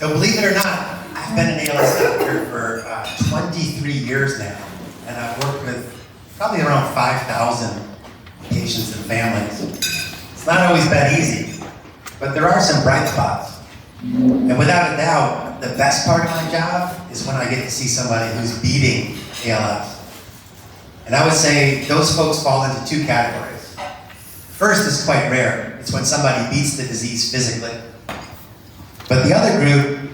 So believe it or not, I've been an ALS doctor for 23 years now, and I've worked with probably around 5,000 patients and families. It's not always been easy, but there are some bright spots. And without a doubt, the best part of my job is when I get to see somebody who's beating ALS. And I would say those folks fall into two categories. First is quite rare. It's when somebody beats the disease physically. But the other group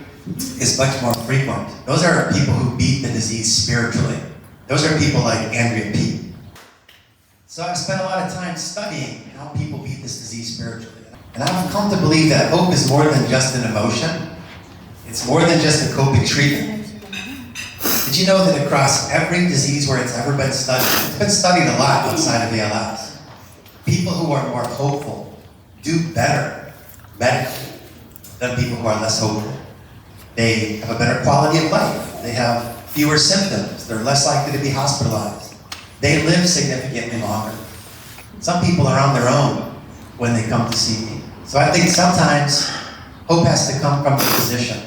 is much more frequent. Those are people who beat the disease spiritually. Those are people like Andrea P. So I've spent a lot of time studying how people beat this disease spiritually. And I've come to believe that hope is more than just an emotion. It's more than just a coping treatment. Did you know that across every disease where it's ever been studied, it's been studied a lot outside of ALS, people who are more hopeful do better medically than people who are less hopeful. They have a better quality of life. They have fewer symptoms. They're less likely to be hospitalized. They live significantly longer. Some people are on their own when they come to see me. So I think sometimes hope has to come from the physician.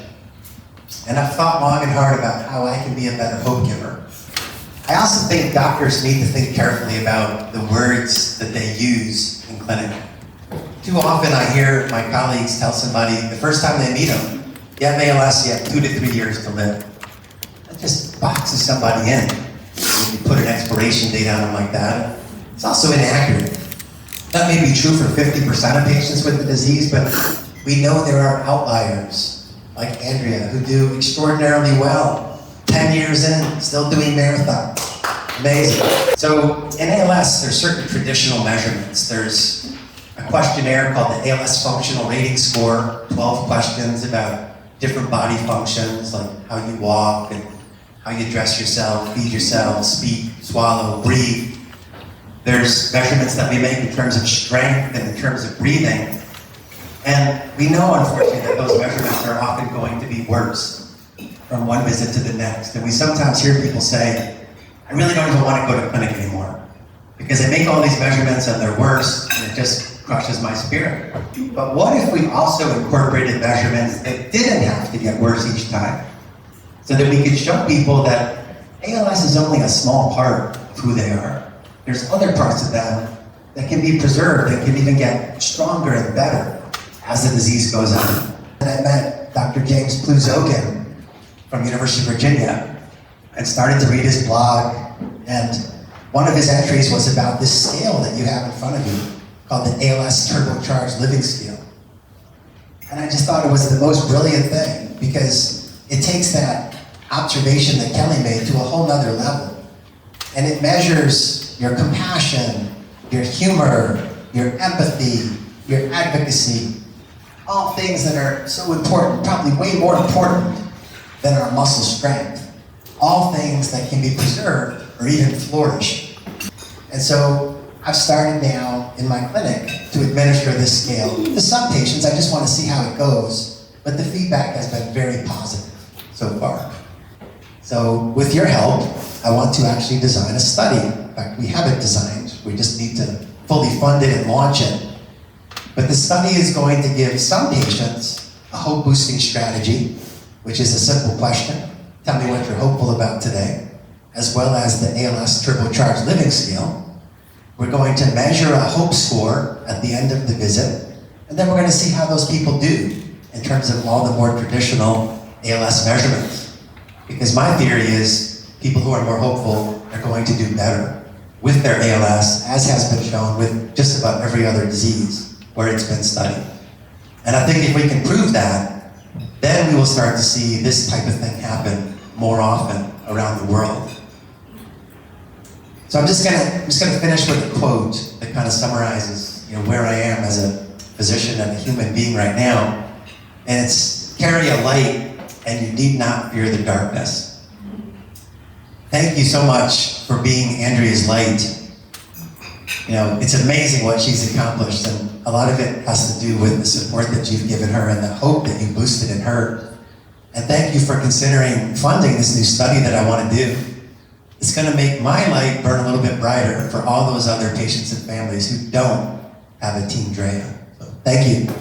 And I've thought long and hard about how I can be a better hope giver. I also think doctors need to think carefully about the words that they use in clinic. Too often I hear my colleagues tell somebody the first time they meet them, you have ALS, you have 2 to 3 years to live. That just boxes somebody in. When you put an expiration date on them like that, it's also inaccurate. That may be true for 50% of patients with the disease, but we know there are outliers, like Andrea, who do extraordinarily well. 10 years in, still doing marathons. Amazing. So in ALS, there's certain traditional measurements. There's a questionnaire called the ALS Functional Rating Score, 12 questions about different body functions, like how you walk and how you dress yourself, feed yourself, speak, swallow, breathe. There's measurements that we make in terms of strength and in terms of breathing. And we know, unfortunately, that those measurements are often going to be worse from one visit to the next. And we sometimes hear people say, I really don't even want to go to clinic anymore because they make all these measurements and they're worse and it just crushes my spirit. But what if we also incorporated measurements that didn't have to get worse each time so that we could show people that ALS is only a small part of who they are. There's other parts of them that can be preserved and can even get stronger and better as the disease goes on. And I met Dr. James Plews Ogan from University of Virginia and started to read his blog. And one of his entries was about this scale that you have in front of you called the ALS Turbocharged living scale. And I just thought it was the most brilliant thing because it takes that observation that Kelly made to a whole nother level. And it measures your compassion, your humor, your empathy, your advocacy, all things that are so important, probably way more important than our muscle strength. All things that can be preserved or even flourish. And so I've started now in my clinic to administer this scale. To some patients, I just want to see how it goes, but the feedback has been very positive so far. So with your help, I want to actually design a study. In fact, we have it designed. We just need to fully fund it and launch it. But the study is going to give some patients a hope-boosting strategy, which is a simple question. Tell me what you're hopeful about today, as well as the ALS Turbocharged living scale. We're going to measure a hope score at the end of the visit, and then we're going to see how those people do in terms of all the more traditional ALS measurements. Because my theory is people who are more hopeful are going to do better with their ALS, as has been shown with just about every other disease where it's been studied. And I think if we can prove that, then we will start to see this type of thing happen more often around the world. So I'm just gonna finish with a quote that kind of summarizes, where I am as a physician and a human being right now. And it's, carry a light and you need not fear the darkness. Thank you so much for being Andrea's light. It's amazing what she's accomplished, and a lot of it has to do with the support that you've given her and the hope that you boosted in her. And thank you for considering funding this new study that I want to do. It's going to make my light burn a little bit brighter for all those other patients and families who don't have a Team Andrea. So thank you.